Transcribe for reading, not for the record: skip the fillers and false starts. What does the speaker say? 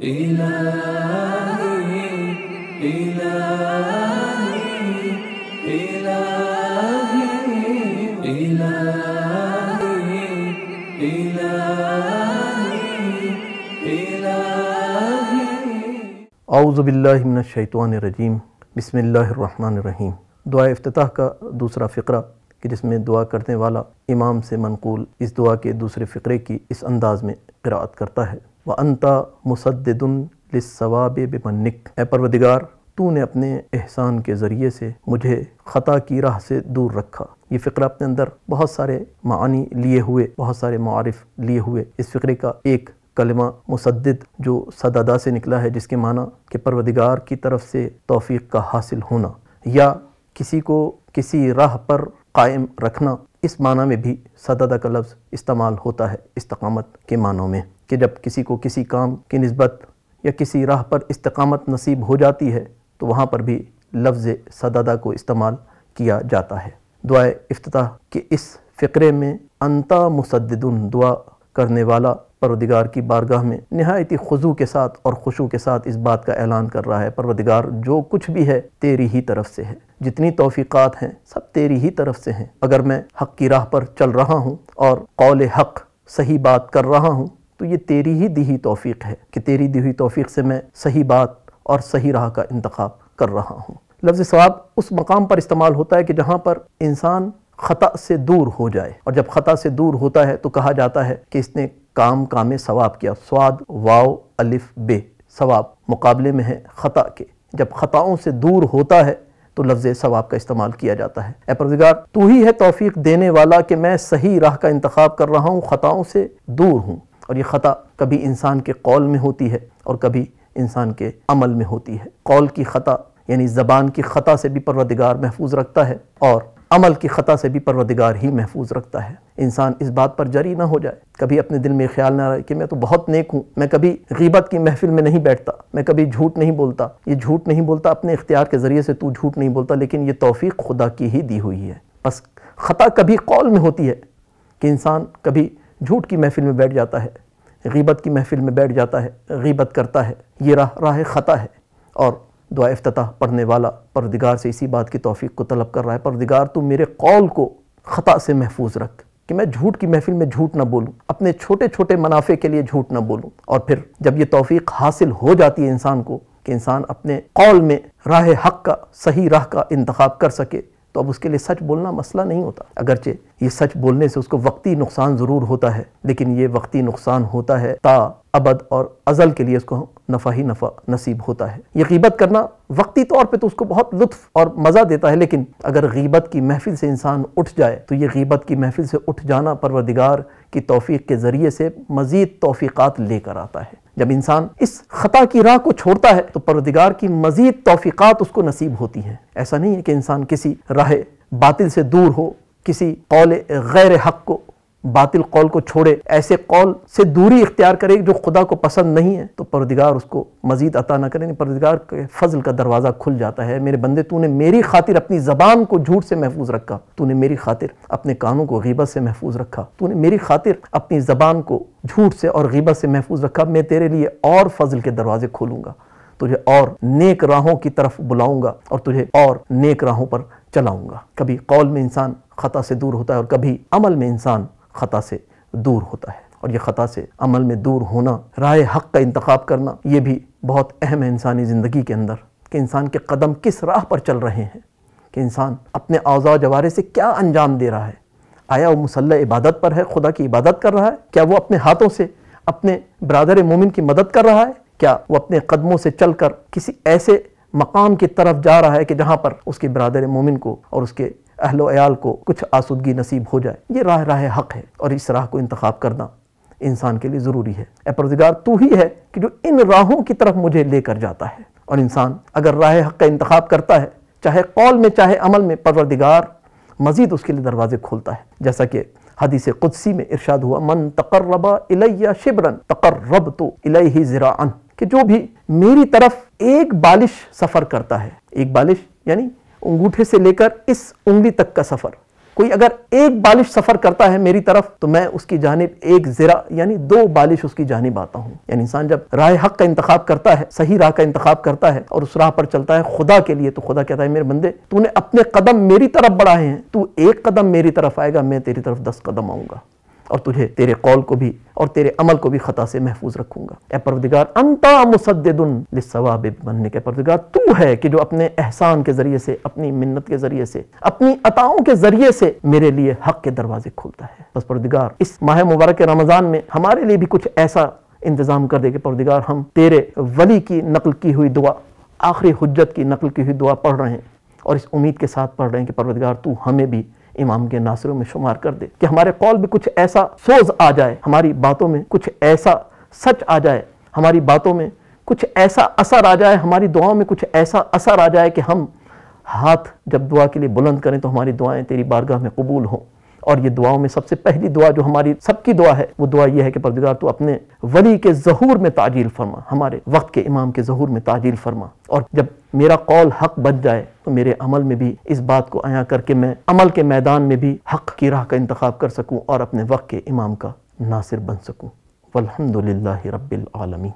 إلهي إلهي إلهي إلهي إلهي اعوذ باللہ من الشیطان الرجیم بسم اللہ الرحمن الرحیم۔ دعا افتتاح کا دوسرا فقرہ کہ جس میں دعا کرنے والا امام سے منقول اس دعا کے دوسرے فقرے کی اس انداز میں قرأت کرتا ہے۔ وَأَنْتَ مُسَدِّدٌ لِلصَّوَابِ بِمَنِّكَ، اے پروردگار تو نے اپنے احسان کے ذریعے سے مجھے خطا کی راہ سے دور رکھا۔ یہ فقرہ اپنے اندر بہت سارے معانی لیے ہوئے، بہت سارے معارف لیے ہوئے۔ اس فقرے کا ایک کلمہ مسدد جو سددہ سے نکلا ہے، جس کے معنی کہ پروردگار کی طرف سے توفیق کا حاصل ہونا یا کسی کو کسی راہ پر قائم رکھنا، اس معنی میں بھی سددہ کا لفظ استعمال ہوتا ہے استقامت کے معنوں میں، کہ جب کسی کو کسی کام کی نسبت یا کسی راہ پر استقامت نصیب ہو جاتی ہے تو وہاں پر بھی لفظ سددہ کو استعمال کیا جاتا ہے۔ دعائے افتتاح کے اس فقرے میں انتا مسددن، دعا کرنے والا پروردگار کی بارگاہ میں نہایت خضوع کے ساتھ اور خشوع کے ساتھ اس بات کا اعلان کر رہا ہے، پروردگار جو کچھ بھی ہے تیری ہی طرف سے ہے، جتنی توفیقات ہیں سب تیری ہی طرف سے ہیں۔ اگر میں حق کی راہ پر چل رہا ہوں اور قول حق صحیح بات کر رہا ہوں تو یہ تیری ہی دی ہوئی توفیق ہے کہ تیری دی ہوئی توفیق سے میں صحیح بات اور صحیح راہ کا انتخاب کر رہا ہوں۔ لفظ ثواب اس مقام پر استعمال ہوتا ہے کہ جہاں پر انسان خطا سے دور ہو جائے، اور جب خطا سے دور ہوتا ہے تو کہا جاتا ہے کہ اس نے کام ثواب کیا۔ سواد واو الف بے، ثواب مقابلے میں ہے خطا کے۔ جب خطاؤں سے دور ہوتا ہے تو لفظ ثواب کا استعمال کیا جاتا ہے۔ اے پروردگار تو ہی ہے توفیق دینے والا کہ میں صحیح راہ کا انتخاب کر رہا ہوں، خطاؤں سے دور ہوں۔ اور یہ خطا کبھی انسان کے قول میں ہوتی ہے اور کبھی انسان کے عمل میں ہوتی ہے۔ قول کی خطا یعنی زبان کی خطا سے بھی پروردگار محفوظ رکھتا ہے، اور عمل کی خطا سے بھی پروردگار ہی محفوظ رکھتا ہے۔ انسان اس بات پر جری نہ ہو جائے، کبھی اپنے دل میں خیال نہ رہے کہ میں تو بہت نیک ہوں، میں کبھی غیبت کی محفل میں نہیں بیٹھتا، میں کبھی جھوٹ نہیں بولتا۔ یہ جھوٹ نہیں بولتا اپنے اختیار کے ذریعے سے، تو جھوٹ نہیں بولتا، لیکن یہ توفیق خدا کی ہی دی ہوئی ہے۔ بس خطا کبھی قول میں ہوتی ہے کہ انسان کبھی جھوٹ کی محفل میں بیٹھ جاتا ہے، غیبت کی محفل میں بیٹھ جاتا ہے، غیبت کرتا ہے، یہ راہ خطا ہے۔ اور دعا افتتاح پڑھنے والا پروردگار سے اسی بات کی توفیق کو طلب کر رہا ہے، پروردگار تو میرے قول کو خطا سے محفوظ رکھ کہ میں جھوٹ کی محفل میں جھوٹ نہ بولوں، اپنے چھوٹے چھوٹے منافع کے لیے جھوٹ نہ بولوں۔ اور پھر جب یہ توفیق حاصل ہو جاتی ہے انسان کو کہ انسان اپنے قول میں راہ حق کا، صحیح راہ کا انتخاب کر سکے، تو اب اس کے لیے سچ بولنا مسئلہ نہیں ہوتا۔ اگرچہ یہ سچ بولنے سے اس کو وقتی نقصان ضرور ہوتا ہے، لیکن یہ وقتی نقصان ہوتا ہے تا ابد اور ازل کے لیے اس کو نفع ہی نفع نصیب ہوتا ہے۔ یہ غیبت کرنا وقتی طور پہ تو اس کو بہت لطف اور مزہ دیتا ہے، لیکن اگر غیبت کی محفل سے انسان اٹھ جائے تو یہ غیبت کی محفل سے اٹھ جانا پروردگار کی توفیق کے ذریعے سے مزید توفیقات لے کر آتا ہے۔ جب انسان اس خطا کی راہ کو چھوڑتا ہے تو پروردگار کی مزید توفیقات اس کو نصیب ہوتی ہیں۔ ایسا نہیں ہے کہ انسان کسی راہ باطل سے دور ہو، کسی قول غیر حق کو، باطل قول کو چھوڑے، ایسے قول سے دوری اختیار کرے جو خدا کو پسند نہیں ہے تو پروردگار اس کو مزید عطا نہ کرے۔ پروردگار کے فضل کا دروازہ کھل جاتا ہے، میرے بندے تو نے میری خاطر اپنی زبان کو جھوٹ سے محفوظ رکھا، تو نے میری خاطر اپنے کانوں کو غیبت سے محفوظ رکھا، تو نے میری خاطر اپنی زبان کو جھوٹ سے اور غیبت سے محفوظ رکھا، میں تیرے لیے اور فضل کے دروازے کھولوں گا، تجھے اور نیک راہوں کی طرف بلاؤں گا اور تجھے اور نیک راہوں پر چلاؤں گا۔ کبھی قول میں انسان خطا سے دور ہوتا ہے اور کبھی عمل میں انسان خطا سے دور ہوتا ہے، اور یہ خطا سے عمل میں دور ہونا، راہ حق کا انتخاب کرنا، یہ بھی بہت اہم ہے انسانی زندگی کے اندر کہ انسان کے قدم کس راہ پر چل رہے ہیں، کہ انسان اپنے اعضاء و جوارح سے کیا انجام دے رہا ہے۔ آیا وہ مسلح عبادت پر ہے، خدا کی عبادت کر رہا ہے؟ کیا وہ اپنے ہاتھوں سے اپنے برادر مومن کی مدد کر رہا ہے؟ کیا وہ اپنے قدموں سے چل کر کسی ایسے مقام کی طرف جا رہا ہے کہ جہاں پر اس کے برادر مومن کو اور اس کے اہل و عیال کو کچھ آسودگی نصیب ہو جائے؟ یہ راہ حق ہے، اور اس راہ کو انتخاب کرنا انسان کے لیے ضروری ہے۔ اے پروردگار تو ہی ہے کہ جو ان راہوں کی طرف مجھے لے کر جاتا ہے، اور انسان اگر راہ حق کا انتخاب کرتا ہے، چاہے قول میں چاہے عمل میں، پروردگار مزید اس کے لیے دروازے کھولتا ہے۔ جیسا کہ حدیث قدسی میں ارشاد ہوا، من تقرب الی شبرا تقربت الیہ ذراعا، کہ جو بھی میری طرف ایک بالش سفر کرتا ہے، ایک بالش یعنی انگوٹھے سے لے کر اس انگلی تک کا سفر، کوئی اگر ایک بالش سفر کرتا ہے میری طرف تو میں اس کی جانب ایک ذرا یعنی 2 بالش اس کی جانب آتا ہوں. یعنی انسان جب راہ حق کا انتخاب کرتا ہے، صحیح راہ کا انتخاب کرتا ہے اور اس راہ پر چلتا ہے خدا کے لیے، تو خدا کہتا ہے میرے بندے تو نے اپنے قدم میری طرف بڑھائے ہیں، تو 1 قدم میری طرف آئے گا، میں تیری طرف 10 قدم آؤں گا اور تجھے تیرے قول کو بھی اور تیرے عمل کو بھی خطا سے محفوظ رکھوں گا. اے پروردگار انتا مسدد للثواب بننے کے پروردگار تو ہے کہ جو اپنے احسان کے ذریعے سے، اپنی منت کے ذریعے سے، اپنی عطاؤں کے ذریعے سے میرے لیے حق کے دروازے کھولتا ہے. بس پروردگار اس ماہ مبارک رمضان میں ہمارے لیے بھی کچھ ایسا انتظام کر دے کہ پروردگار ہم تیرے ولی کی نقل کی ہوئی دعا، آخری حجت کی نقل کی ہوئی دعا پڑھ رہے ہیں اور اس امید کے ساتھ پڑھ رہے ہیں کہ پروردگار تو ہمیں بھی امام کے ناصروں میں شمار کر دے، کہ ہمارے قول بھی کچھ ایسا سوز آ جائے، ہماری باتوں میں کچھ ایسا سچ آ جائے، ہماری باتوں میں کچھ ایسا اثر آ جائے، ہماری دعاؤں میں کچھ ایسا اثر آ جائے کہ ہم ہاتھ جب دعا کے لیے بلند کریں تو ہماری دعائیں تیری بارگاہ میں قبول ہوں. اور یہ دعاؤں میں سب سے پہلی دعا جو ہماری سب کی دعا ہے، وہ دعا یہ ہے کہ پروردگار تو اپنے ولی کے ظہور میں تعجیل فرما، ہمارے وقت کے امام کے ظہور میں تعجیل فرما. اور جب میرا قول حق بچ جائے تو میرے عمل میں بھی اس بات کو عیاں کر کے میں عمل کے میدان میں بھی حق کی راہ کا انتخاب کر سکوں اور اپنے وقت کے امام کا ناصر بن سکوں. والحمدللہ رب العالمین.